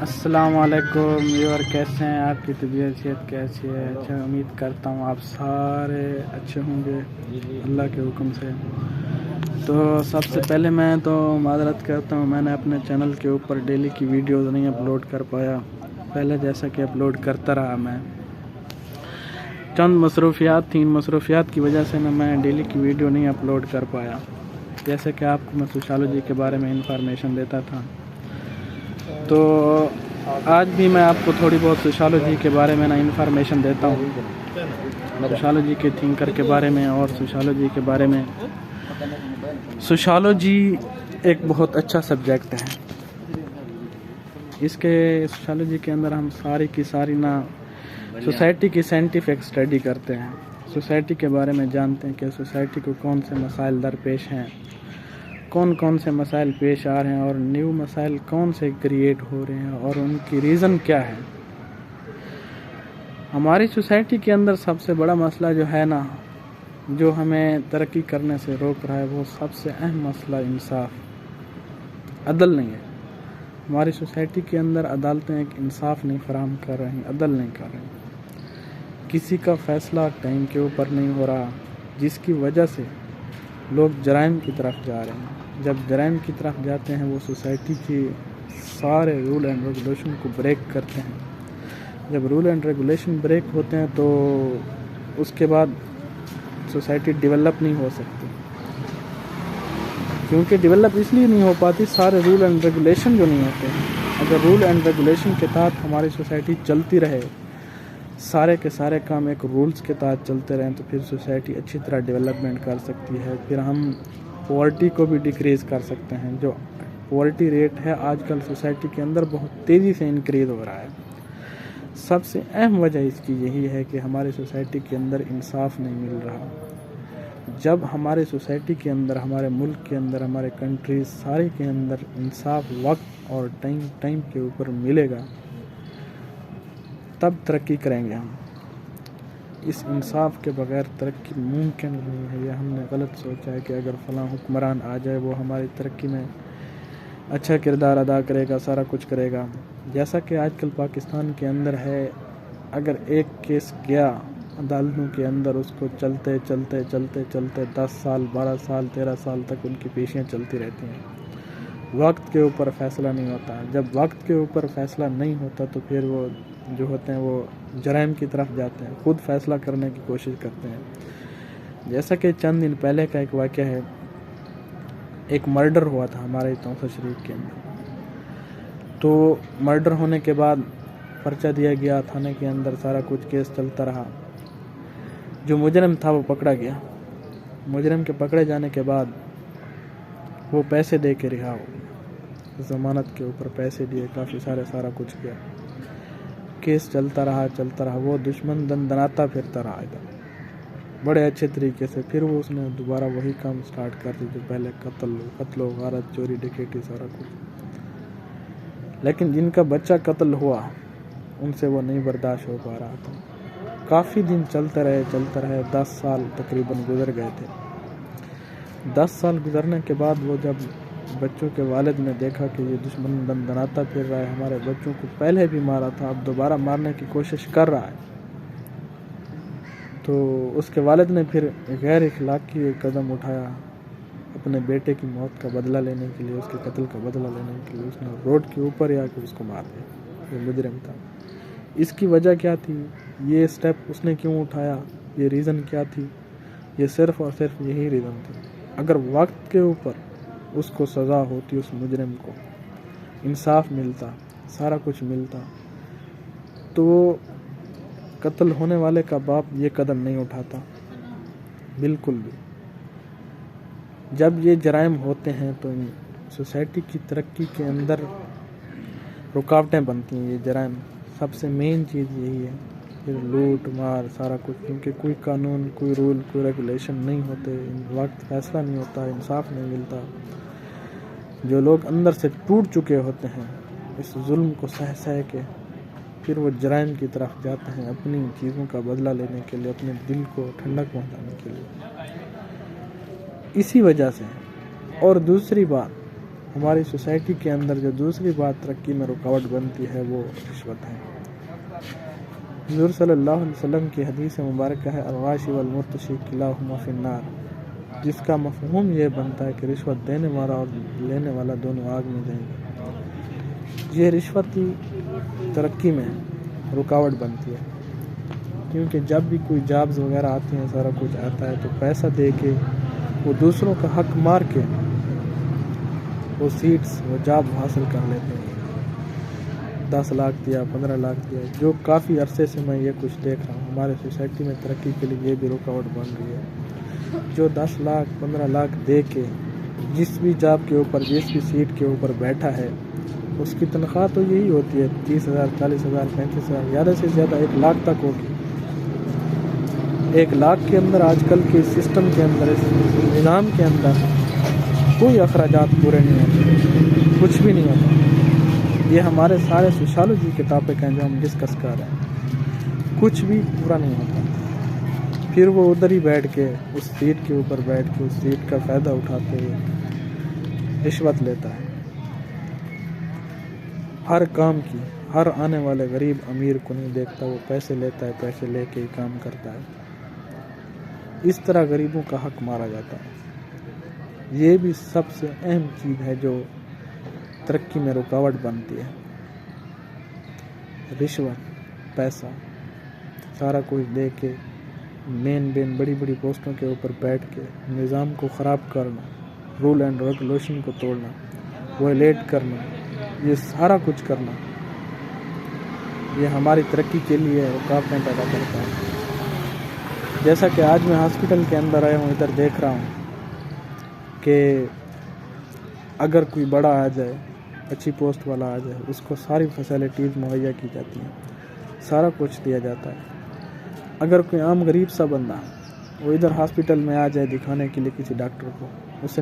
السلام علیکم ویور، کیسے ہیں؟ آپ کی طبیعت صحت کیسی ہے؟ اچھا، امید کرتا ہوں آپ سارے اچھے ہوں گے اللہ کے حکم سے۔ تو سب سے پہلے میں تو معذرت کرتا ہوں، میں نے اپنے چینل کے اوپر ڈیلی کی ویڈیوز نہیں اپلوڈ کر پایا پہلے جیسا کہ اپلوڈ کرتا رہا۔ میں چند مصروفیات تھیں، مصروفیات کی وجہ سے میں ڈیلی کی ویڈیو نہیں اپلوڈ کر پایا۔ جیسے کہ آپ کو میں سوشالوجی کے بارے میں انفارمیشن دیتا تھا، تو آج بھی میں آپ کو تھوڑی بہت سوشالوجی کے بارے میں انفارمیشن دیتا ہوں، سوشالوجی کے تھنکر کے بارے میں اور سوشالوجی کے بارے میں۔ سوشالوجی ایک بہت اچھا سبجیکٹ ہے۔ اس کے سوشالوجی کے اندر ہم ساری کی ساری سوسائٹی کی سائنٹیفک اسٹڈی کرتے ہیں، سوسائٹی کے بارے میں جانتے ہیں کہ سوسائٹی کو کون سے مسائل درپیش ہیں، کون کون سے مسائل پیش آ رہے ہیں اور نیو مسائل کون سے کریٹ ہو رہے ہیں اور ان کی ریزن کیا ہے۔ ہماری سوسائٹی کے اندر سب سے بڑا مسئلہ جو ہے جو ہمیں ترقی کرنے سے روک رہا ہے، وہ سب سے اہم مسئلہ انصاف، عدل نہیں ہے۔ ہماری سوسائٹی کے اندر عدالتیں ایک انصاف نہیں فراہم کر رہی، عدل نہیں کر رہی، کسی کا فیصلہ ٹائم کے اوپر نہیں ہو رہا، جس کی وجہ سے لوگ جرائم کی طرف جا رہے ہیں۔ جب جرائم کی طرف جاتے ہیں، وہ سوسائٹی کی سارے رول اینڈ ریگولیشن کو بریک کرتے ہیں۔ جب رول اینڈ ریگولیشن بریک ہوتے ہیں تو اس کے بعد سوسائٹی ڈیولپ نہیں ہو سکتی، کیونکہ ڈیولپ اس لیے نہیں ہو پاتی، سارے رول اینڈ ریگولیشن جو نہیں ہوتے۔ اگر رول اینڈ ریگولیشن کے تحت ہماری سوسائٹی چلتی رہے، سارے کے سارے کام ایک رولز کے تحت چلتے رہیں، تو پھر سوسائٹی اچھی طرح ڈیولپمنٹ کر سکتی ہے۔ پھر ہم پاورٹی کو بھی ڈیکریز کر سکتے ہیں۔ جو پاورٹی ریٹ ہے آج کل سوسائٹی کے اندر بہت تیزی سے انکریز ہو رہا ہے۔ سب سے اہم وجہ اس کی یہی ہے کہ ہماری سوسائٹی کے اندر انصاف نہیں مل رہا۔ جب ہمارے سوسائٹی کے اندر، ہمارے ملک کے اندر، ہمارے کنٹریز سارے کے اندر انصاف وقت اور ٹائم کے اوپر ملے گا، تب ترقی کریں گے ہم۔ اس انصاف کے بغیر ترقی ممکن نہیں ہے۔ یہ ہم نے غلط سوچا ہے کہ اگر فلاں حکمران آ جائے وہ ہماری ترقی میں اچھا کردار ادا کرے گا، سارا کچھ کرے گا۔ جیسا کہ آج کل پاکستان کے اندر ہے، اگر ایک کیس گیا عدالتوں کے اندر، اس کو چلتے 10 سال 12 سال 13 سال تک ان کی پیشیاں چلتی رہتی ہیں، وقت کے اوپر فیصلہ نہیں ہوتا۔ جب وقت کے اوپر فیصلہ نہیں ہوتا تو پھر وہ جو ہوتے ہیں وہ جرائم کی طرف جاتے ہیں، خود فیصلہ کرنے کی کوشش کرتے ہیں۔ جیسا کہ چند دن پہلے کا ایک واقعہ ہے، ایک مرڈر ہوا تھا ہمارے توسہ شریف کے اندر۔ تو مرڈر ہونے کے بعد پرچہ دیا گیا تھانے کے اندر، سارا کچھ کیس چلتا رہا۔ جو مجرم تھا وہ پکڑا گیا۔ مجرم کے پکڑے جانے کے بعد وہ پیسے دے کے رہا ہو گیا، ضمانت کے اوپر پیسے دیے، کافی سارا کچھ کیا۔ کیس چلتا رہا، وہ دشمن دناتا پھرتا رہا ادھر بڑے اچھے طریقے سے۔ پھر وہ اس نے دوبارہ وہی کام سٹارٹ کر دی جو پہلے قتل و غارت، چوری ڈکیٹی، سارا کچھ۔ لیکن جن کا بچہ قتل ہوا ان سے وہ نہیں برداشت ہو پا رہا تھا۔ کافی دن چلتے رہے، 10 سال تقریباً گزر گئے تھے۔ 10 سال گزرنے کے بعد وہ جب بچوں کے والد نے دیکھا کہ یہ دشمن دناتا پھر رہا ہے، ہمارے بچوں کو پہلے بھی مارا تھا، اب دوبارہ مارنے کی کوشش کر رہا ہے، تو اس کے والد نے پھر غیر اخلاقی قدم اٹھایا۔ اپنے بیٹے کی موت کا بدلہ لینے کے لیے، اس کے قتل کا بدلہ لینے کے لیے، اس نے روڈ کے اوپر ہی آ کے اس کو مار دیا۔ یہ مجرم تھا۔ اس کی وجہ کیا تھی؟ یہ سٹیپ اس نے کیوں اٹھایا؟ یہ ریزن کیا تھی؟ یہ صرف اور صرف یہی ریزن تھی۔ اگر وقت کے اوپر اس کو سزا ہوتی، اس مجرم کو انصاف ملتا، سارا کچھ ملتا، تو وہ قتل ہونے والے کا باپ یہ قدم نہیں اٹھاتا، بالکل بھی۔ جب یہ جرائم ہوتے ہیں تو سوسائٹی کی ترقی کے اندر رکاوٹیں بنتی ہیں۔ یہ جرائم سب سے مین چیز یہی ہے، پھر لوٹ مار سارا کچھ، کیونکہ کوئی قانون، کوئی رول، کوئی ریگولیشن نہیں ہوتے، وقت فیصلہ نہیں ہوتا، انصاف نہیں ملتا۔ جو لوگ اندر سے ٹوٹ چکے ہوتے ہیں اس ظلم کو سہ کے، پھر وہ جرائم کی طرف جاتے ہیں اپنی چیزوں کا بدلہ لینے کے لیے، اپنے دل کو ٹھنڈک پہنچانے کے لیے۔ اسی وجہ سے، اور دوسری بات، ہماری سوسائٹی کے اندر جو دوسری بات ترقی میں رکاوٹ بنتی ہے وہ رشوت ہے۔ حضور صلی اللہ علیہ وسلم کی حدیث مبارکہ ہے الغاشی والمرتشی کلاہما فی النار، جس کا مفہوم یہ بنتا ہے کہ رشوت دینے والا اور لینے والا دونوں آگ میں جائیں گے۔ یہ رشوت کی ترقی میں رکاوٹ بنتی ہے، کیونکہ جب بھی کوئی جابز وغیرہ آتی ہیں، سارا کچھ آتا ہے، تو پیسہ دے کے وہ دوسروں کا حق مار کے وہ سیٹس وہ جاب حاصل کر لیتے ہیں۔ 10 لاکھ دیا، 15 لاکھ دیا، جو کافی عرصے سے میں یہ کچھ دیکھ رہا ہوں۔ ہمارے سوسائٹی میں ترقی کے لیے یہ بھی رکاوٹ بن رہی ہے۔ جو 10 لاکھ 15 لاکھ دے کے جس بھی جاب کے اوپر جس بھی سیٹ کے اوپر بیٹھا ہے، اس کی تنخواہ تو یہی ہوتی ہے 30,000 40,000 35,000، زیادہ سے زیادہ 1 لاکھ تک ہوگی۔ 1 لاکھ کے اندر آج کل کے سسٹم کے اندر، اس نظام کے اندر کوئی اخراجات پورے نہیں ہوتے، کچھ بھی نہیں ہوتا۔ یہ ہمارے سارے سوشالوجی کے ٹاپک ہیں جو ہم ڈسکس کر رہے ہیں، کچھ بھی پورا نہیں ہوتا۔ پھر وہ ادھر ہی بیٹھ کے اس سیٹ کے اوپر بیٹھ کے اس سیٹ کا فائدہ اٹھاتے ہوئے رشوت لیتا ہے۔ ہر کام کی، ہر آنے والے غریب امیر کو نہیں دیکھتا، وہ پیسے لیتا ہے، پیسے لے کے ہی کام کرتا ہے۔ اس طرح غریبوں کا حق مارا جاتا ہے۔ یہ بھی سب سے اہم چیز ہے جو ترقی میں رکاوٹ بنتی ہے۔ رشوت، پیسہ، سارا کچھ دے کے مین بڑی بڑی پوسٹوں کے اوپر بیٹھ کے نظام کو خراب کرنا، رول اینڈ ریگولیشن کو توڑنا، وائلیٹ کرنا، یہ سارا کچھ کرنا، یہ ہماری ترقی کے لیے رکاوٹیں پیدا کرتا ہے۔ جیسا کہ آج میں ہاسپٹل کے اندر آیا ہوں، ادھر دیکھ رہا ہوں کہ اگر کوئی بڑا آ جائے، اچھی پوسٹ والا آ جائے، اس کو ساری فیسلٹیز مہیا کی جاتی ہیں، سارا کچھ دیا جاتا ہے۔ اگر کوئی عام غریب سا بندہ وہ ادھر ہاسپٹل میں آ جائے دکھانے کے لیے کسی ڈاکٹر کو، اسے